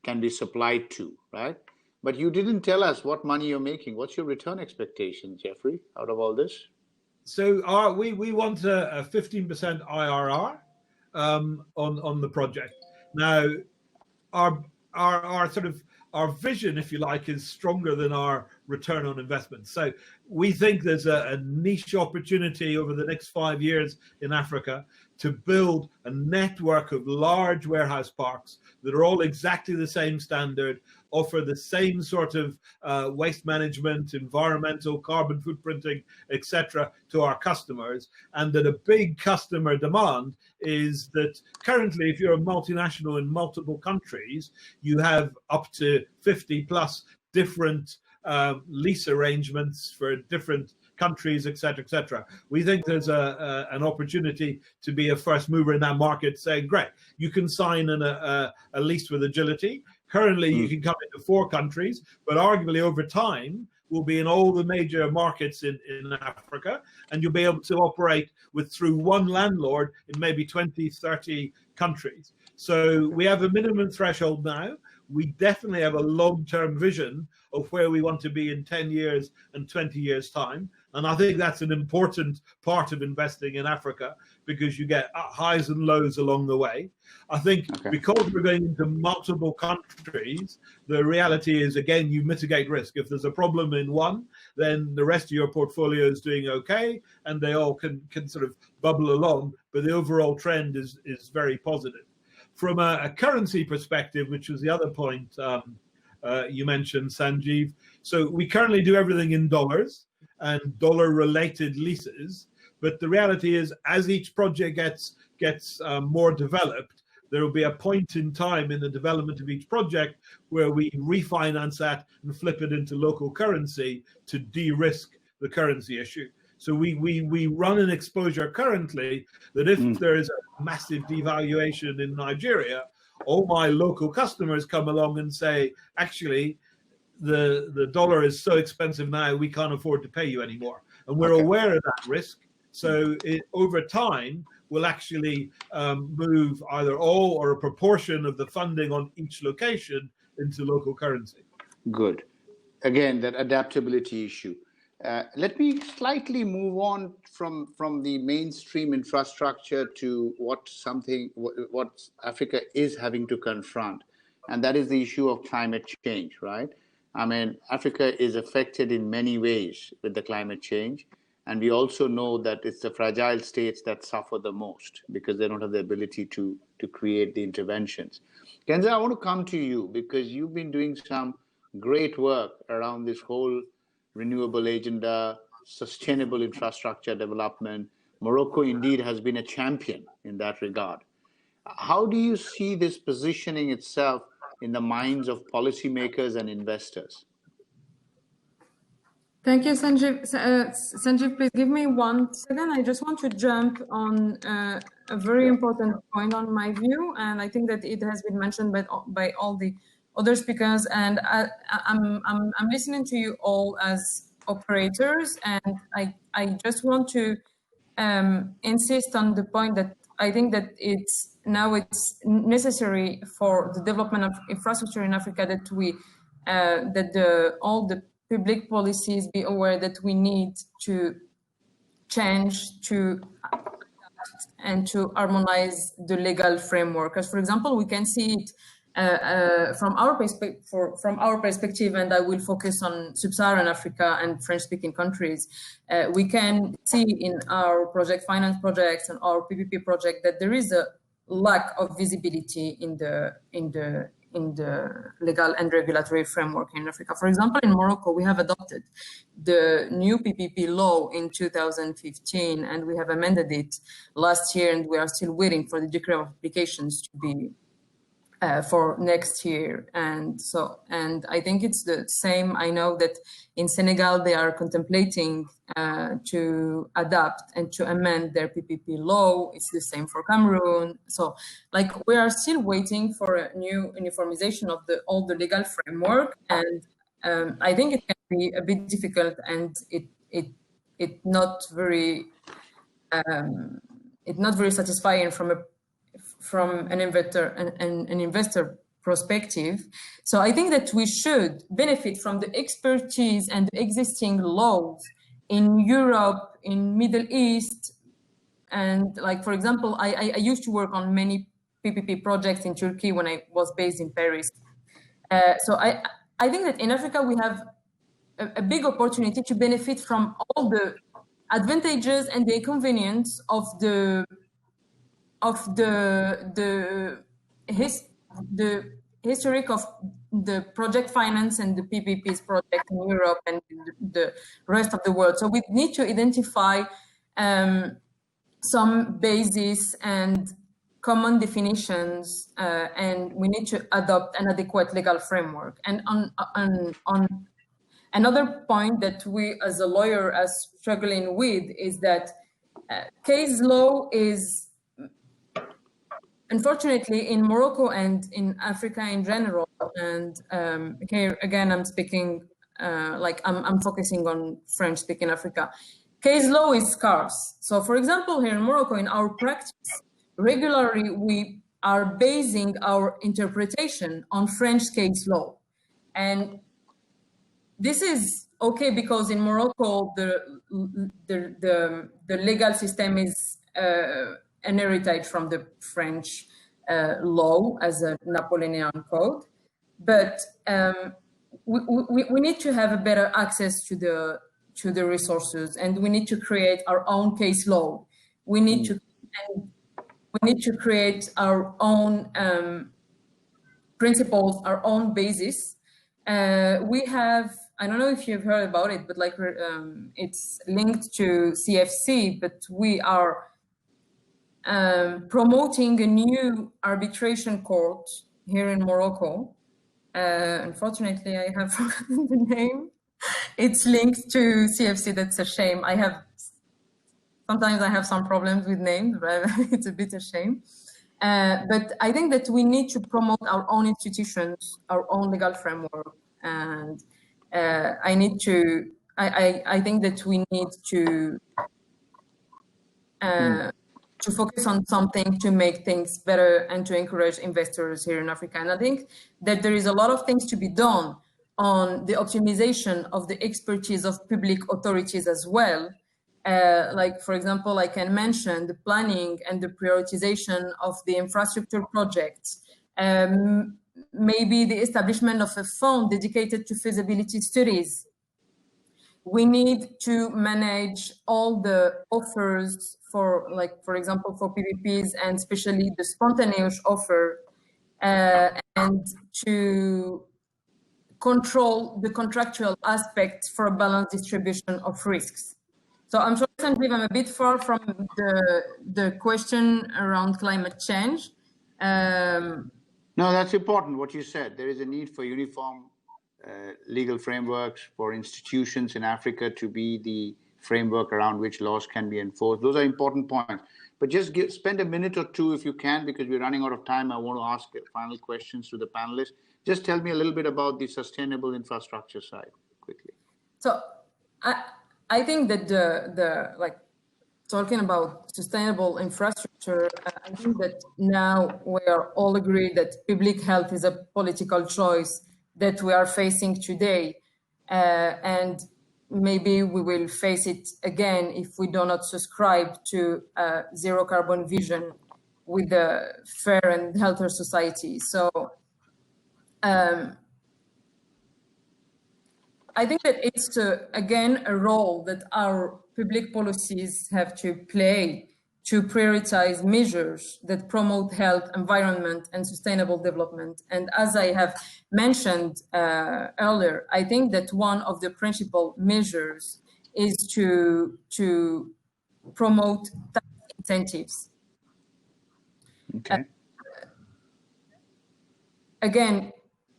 can be supplied to, right? But you didn't tell us what money you're making. What's your return expectation, Jeffrey, out of all this? So we want a 15% IRR on the project. Now, our sort of our vision, if you like, is stronger than our return on investment. So we think there's a niche opportunity over the next 5 years in Africa to build a network of large warehouse parks that are all exactly the same standard, offer the same sort of waste management, environmental, carbon footprinting, etc., to our customers. And that a big customer demand is that currently, if you're a multinational in multiple countries, you have up to 50 plus different lease arrangements for different countries, etc., etc. We think there's an opportunity to be a first mover in that market, saying, great, you can sign a lease with agility. Currently, you can come into 4 countries, but arguably over time, we'll be in all the major markets in Africa, and you'll be able to operate through one landlord in maybe 20, 30 countries. So we have a minimum threshold now. We definitely have a long-term vision of where we want to be in 10 years and 20 years' time. And I think that's an important part of investing in Africa because you get highs and lows along the way. I think because we're going into multiple countries, the reality is, again, you mitigate risk. If there's a problem in one, then the rest of your portfolio is doing okay, and they all can sort of bubble along. But the overall trend is very positive. From a currency perspective, which was the other point you mentioned, Sanjeev. So we currently do everything in dollars and dollar-related leases. But the reality is, as each project gets more developed, there will be a point in time in the development of each project where we refinance that and flip it into local currency to de-risk the currency issue. So we run an exposure currently that if there is a massive devaluation in Nigeria, all my local customers come along and say, actually, the dollar is so expensive now, we can't afford to pay you anymore. And we're aware of that risk. So over time, we'll actually move either all or a proportion of the funding on each location into local currency. Good. Again, that adaptability issue. Let me slightly move on from the mainstream infrastructure to what Africa is having to confront, and that is the issue of climate change, right? I mean, Africa is affected in many ways with the climate change, and we also know that it's the fragile states that suffer the most because they don't have the ability to create the interventions. Kenza, I want to come to you because you've been doing some great work around this whole renewable agenda, sustainable infrastructure development. Morocco indeed has been a champion in that regard. How do you see this positioning itself in the minds of policymakers and investors? Thank you, Sanjeev. Sanjeev, please give me 1 second. I just want to jump on a very important point on my view, and I think that it has been mentioned by all the other speakers, and I'm listening to you all as operators, and I just want to insist on the point that I think that it's necessary for the development of infrastructure in Africa that all the public policies be aware that we need to change to and to harmonize the legal framework. As for example, we can see it from our perspective, and I will focus on sub-Saharan Africa and French-speaking countries. We can see in our project finance projects and our PPP project that there is a lack of visibility in the legal and regulatory framework in Africa. For example, in Morocco, we have adopted the new PPP law in 2015, and we have amended it last year, and we are still waiting for the decree of applications to be for next year. And I think it's the same. I know that in Senegal, they are contemplating to adapt and to amend their PPP law. It's the same for Cameroon. So like we are still waiting for a new uniformization of all the legal framework. And I think it can be a bit difficult, and it not very satisfying from an investor perspective. So I think that we should benefit from the expertise and the existing laws in Europe, in Middle East, and like, for example, I used to work on many PPP projects in Turkey when I was based in Paris. So I think that in Africa we have a big opportunity to benefit from all the advantages and the inconvenience of the historic of the project finance and the PPPs project in Europe and the rest of the world. So we need to identify some basis and common definitions, and we need to adopt an adequate legal framework. And on another point that we as a lawyer are struggling with is that case law is, unfortunately, in Morocco and in Africa in general, and here again I'm speaking I'm focusing on French-speaking Africa. Case law is scarce. So, for example, here in Morocco, in our practice, regularly we are basing our interpretation on French case law, and this is okay because in Morocco the legal system is an heritage from the French law as a Napoleonian code, but we need to have a better access to the resources, and we need to create our own case law. We need to create our own principles, our own basis. We have, I don't know if you've heard about it, but it's linked to CFC, but we are promoting a new arbitration court here in Morocco. Unfortunately, I have forgotten the name. It's linked to CFC. That's a shame. Sometimes I have some problems with names, but it's a bit a shame. But I think that we need to promote our own institutions, our own legal framework, and I think that we need to focus on something to make things better and to encourage investors here in Africa. And I think that there is a lot of things to be done on the optimization of the expertise of public authorities as well. Like, for example, I can mention the planning and the prioritization of the infrastructure projects, maybe the establishment of a fund dedicated to feasibility studies. We need to manage all the offers for, like, for example, for PPPs and especially the spontaneous offer, and to control the contractual aspects for a balanced distribution of risks. So I'm sure I'm a bit far from the question around climate change. No, that's important, what you said. There is a need for uniform legal frameworks for institutions in Africa to be the framework around which laws can be enforced. Those are important points. But just spend a minute or two if you can, because we're running out of time. I want to ask final questions to the panelists. Just tell me a little bit about the sustainable infrastructure side quickly. So I think that talking about sustainable infrastructure, I think that now we are all agreed that public health is a political choice that we are facing today. And maybe we will face it again if we do not subscribe to a zero carbon vision with a fair and healthier society. So I think that it's, again, a role that our public policies have to play to prioritize measures that promote health, environment, and sustainable development. And as I have mentioned earlier, I think that one of the principal measures is to promote tax incentives. Okay. Again,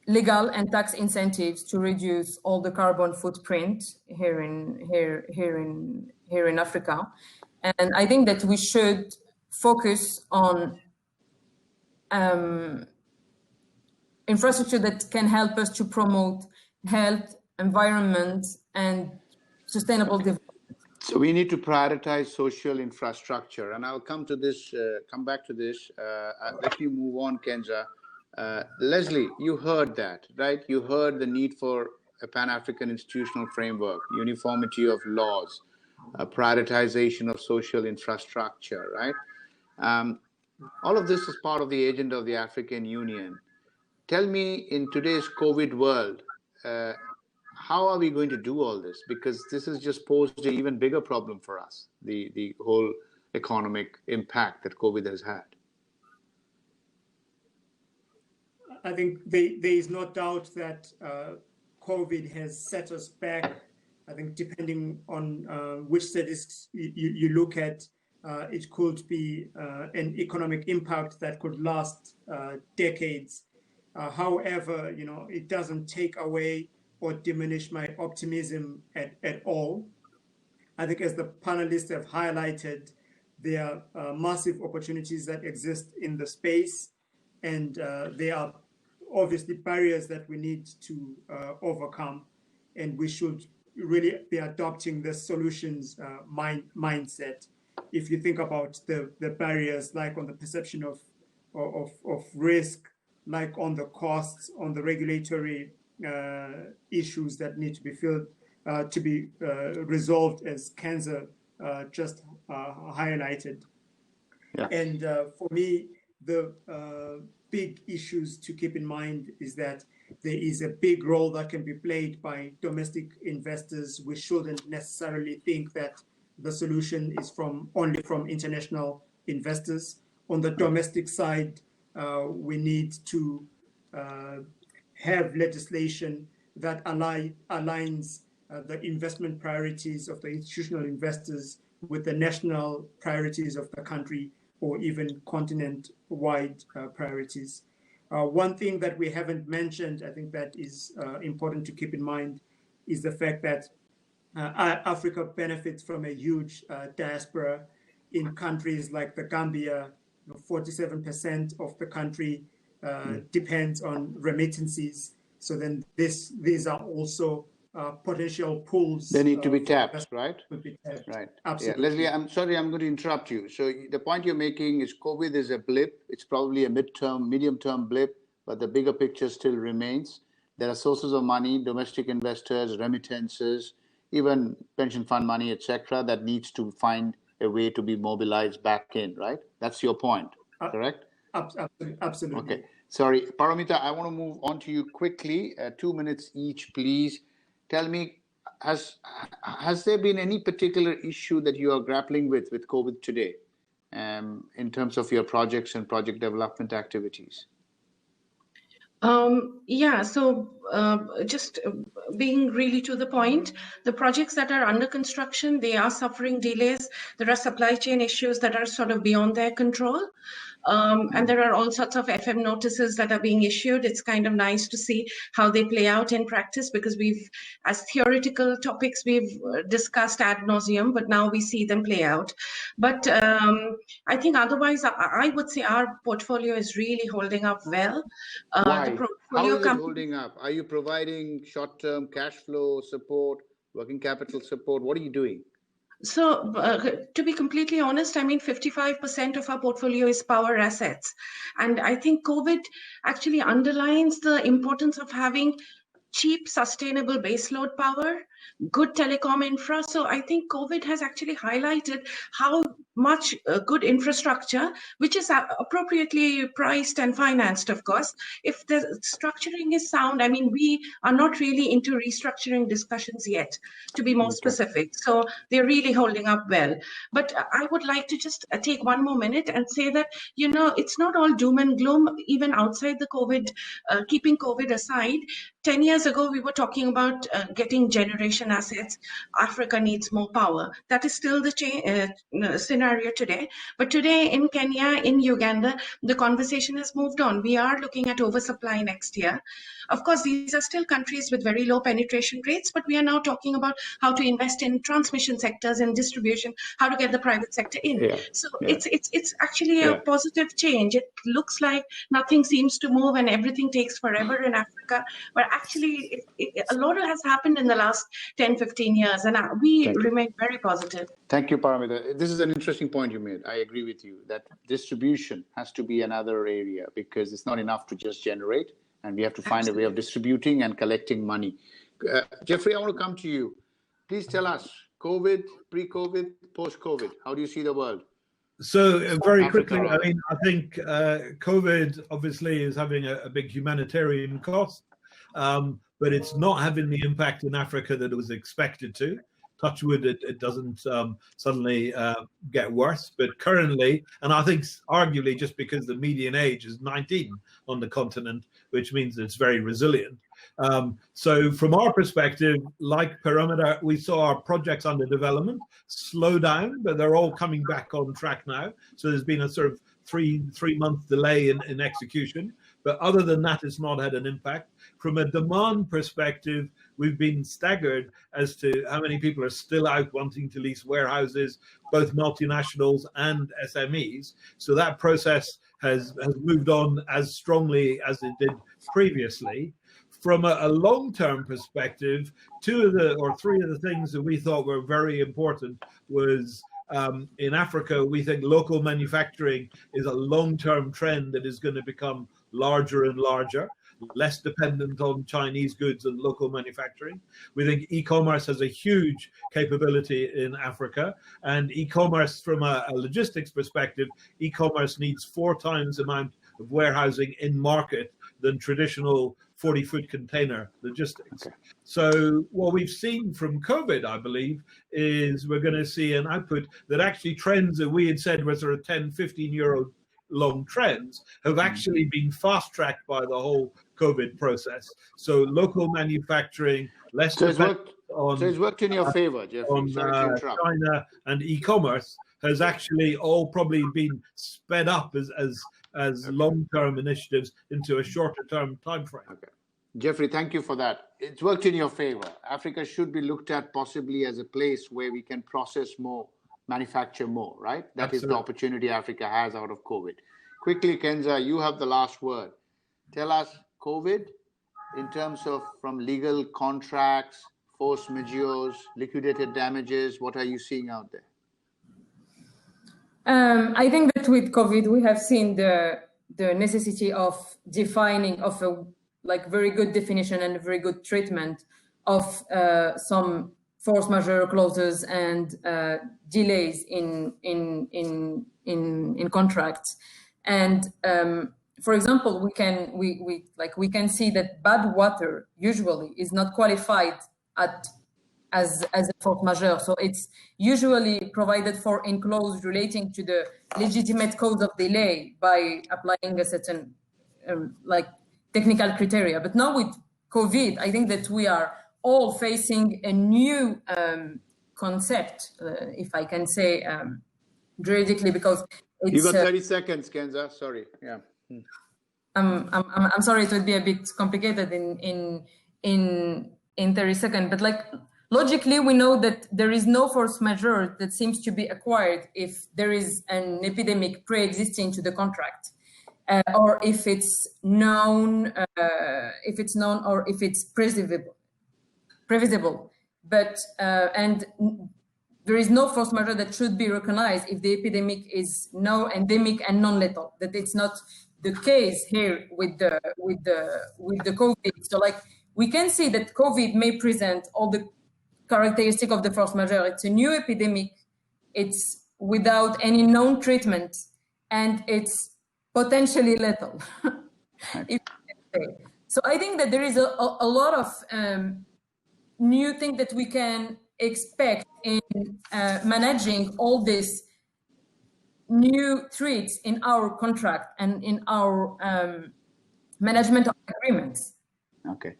legal and tax incentives to reduce all the carbon footprint here in Africa. And I think that we should focus on infrastructure that can help us to promote health, environment, and sustainable development. So we need to prioritize social infrastructure, and I'll come to this. Come back to this. Let me move on, Kenza. Leslie, you heard that, right? You heard the need for a Pan-African institutional framework, uniformity of laws, prioritization of social infrastructure, right? All of this is part of the agenda of the African Union. Tell me, in today's COVID world, how are we going to do all this? Because this has just posed an even bigger problem for us, the whole economic impact that COVID has had. I think there is no doubt that COVID has set us back. I think depending on which statistics you look at, it could be an economic impact that could last decades. However, it doesn't take away or diminish my optimism at all. I think, as the panelists have highlighted, there are massive opportunities that exist in the space, and there are obviously barriers that we need to overcome, and we should really be adopting the solutions mindset. If you think about the barriers, like on the perception of risk, like on the costs, on the regulatory issues that need to be resolved, as Kenza just highlighted. Yeah. And for me, the big issues to keep in mind is that there is a big role that can be played by domestic investors. We shouldn't necessarily think that the solution is only from international investors. On the domestic side, we need to have legislation that aligns the investment priorities of the institutional investors with the national priorities of the country, or even continent-wide priorities. One thing that we haven't mentioned, I think that is important to keep in mind, is the fact that Africa benefits from a huge diaspora in countries like the Gambia. 47% of the country depends on remittances. So then these are also potential pools. They need to be tapped, right? Would be tapped. Right. Absolutely. Yeah. Leslie, I'm sorry, I'm going to interrupt you. So the point you're making is COVID is a blip. It's probably a medium-term blip, but the bigger picture still remains. There are sources of money, domestic investors, remittances, even pension fund money, etc., that needs to find a way to be mobilized back in, right? That's your point, correct? Absolutely. Okay. Sorry, Paramita, I want to move on to you quickly. 2 minutes each, please. Tell me, has there been any particular issue that you are grappling with COVID today, in terms of your projects and project development activities? Yeah, so just being really to the point, the projects that are under construction, they are suffering delays. There are supply chain issues that are sort of beyond their control. And there are all sorts of FM notices that are being issued. It's kind of nice to see how they play out in practice, because as theoretical topics, we've discussed ad nauseum, but now we see them play out. But I think otherwise, I would say our portfolio is really holding up well. Why? How is it holding up? Are you providing short-term cash flow support, working capital support? What are you doing? So to be completely honest, I mean, 55% of our portfolio is power assets. And I think COVID actually underlines the importance of having cheap, sustainable baseload power, good telecom infra. So I think COVID has actually highlighted how much good infrastructure, which is appropriately priced and financed, of course. If the structuring is sound, I mean, we are not really into restructuring discussions yet, to be more specific. So they're really holding up well. But I would like to just take one more minute and say that, you know, it's not all doom and gloom, even outside the COVID, keeping COVID aside. 10 years ago, we were talking about getting generation assets. Africa needs more power. That is still the scenario today. But today in Kenya, in Uganda, the conversation has moved on. We are looking at oversupply next year. Of course, these are still countries with very low penetration rates, but we are now talking about how to invest in transmission sectors and distribution, how to get the private sector in. So it's actually a positive change. It looks like nothing seems to move and everything takes forever in Africa, but actually a lot has happened in the last 10, 15 years, and we remain very positive. Thank you, Paramita. This is an interesting point you made. I agree with you that distribution has to be another area, because it's not enough to just generate, and we have to find a way of distributing and collecting money. Jeffrey, I want to come to you. Please tell us, COVID, pre-COVID, post-COVID, how do you see the world? So very quickly, I mean, I think COVID obviously is having a big humanitarian cost, but it's not having the impact in Africa that it was expected to. Touch wood, it doesn't suddenly get worse. But currently, and I think arguably just because the median age is 19 on the continent, which means it's very resilient. So from our perspective, like Paramita, we saw our projects under development slow down, but they're all coming back on track now. So there's been a sort of three-month delay in execution. But other than that, it's not had an impact. From a demand perspective, we've been staggered as to how many people are still out wanting to lease warehouses, both multinationals and SMEs. So that process has moved on as strongly as it did previously. From a long-term perspective, three of the things that we thought were very important was in Africa, we think local manufacturing is a long-term trend that is going to become larger and larger, less dependent on Chinese goods and local manufacturing. We think e-commerce has a huge capability in Africa, and e-commerce from a logistics perspective, e-commerce needs 4 times the amount of warehousing in market than traditional 40-foot container logistics. So what we've seen from COVID, I believe, is we're going to see an output that actually trends that we had said were sort of 10, 15-year long trends have actually been fast-tracked by the whole COVID process. So local manufacturing, less dependent on... So it's worked in your favor, Jeffrey. On China and e-commerce has actually all probably been sped up as long-term initiatives into a shorter-term time frame. Okay. Jeffrey, thank you for that. It's worked in your favor. Africa should be looked at possibly as a place where we can process more, manufacture more, right? That Absolutely. Is the opportunity Africa has out of COVID. Quickly, Kenza, you have the last word. Tell us, COVID, in terms of from legal contracts, force majeures, liquidated damages, what are you seeing out there? I think that with COVID, we have seen the necessity of defining of a very good definition and very good treatment of some force majeure clauses and delays in contracts. And for example, we can see that bad water usually is not qualified as a force majeure. So it's usually provided for in clause relating to the legitimate cause of delay by applying a certain technical criteria. But now with COVID, I think that we are all facing a new concept, if I can say juridically, because it's... You got 30 seconds, Kenza. Sorry. Yeah. I'm sorry, it would be a bit complicated in 30 seconds, but logically, we know that there is no force majeure that seems to be acquired if there is an epidemic pre-existing to the contract, or if it's known, or if it's previsible. But and there is no force majeure that should be recognized if the epidemic is no endemic and non-lethal. That it's not the case here with the COVID. So like we can see that COVID may present all the characteristic of the force majeure. It's a new epidemic. It's without any known treatment, and it's potentially lethal. So I think that there is a lot of new things that we can expect in managing all these new threats in our contract and in our management of agreements. Okay.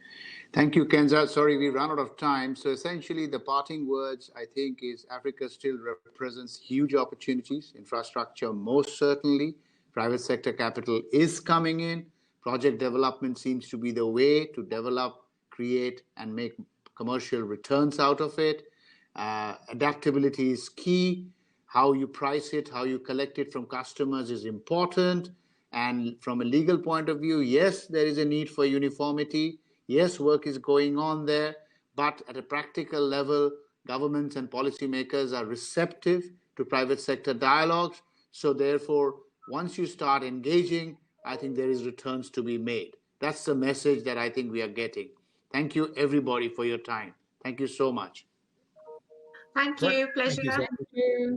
Thank you, Kenza. Sorry, we ran out of time. So essentially, the parting words, I think, is Africa still represents huge opportunities. Infrastructure, most certainly. Private sector capital is coming in. Project development seems to be the way to develop, create, and make commercial returns out of it. Adaptability is key. How you price it, how you collect it from customers is important. And from a legal point of view, yes, there is a need for uniformity. Yes, work is going on there, but at a practical level, governments and policymakers are receptive to private sector dialogues. So therefore, once you start engaging, I think there is returns to be made. That's the message that I think we are getting. Thank you, everybody, for your time. Thank you so much. Thank you. Pleasure. Thank you so much. Thank you.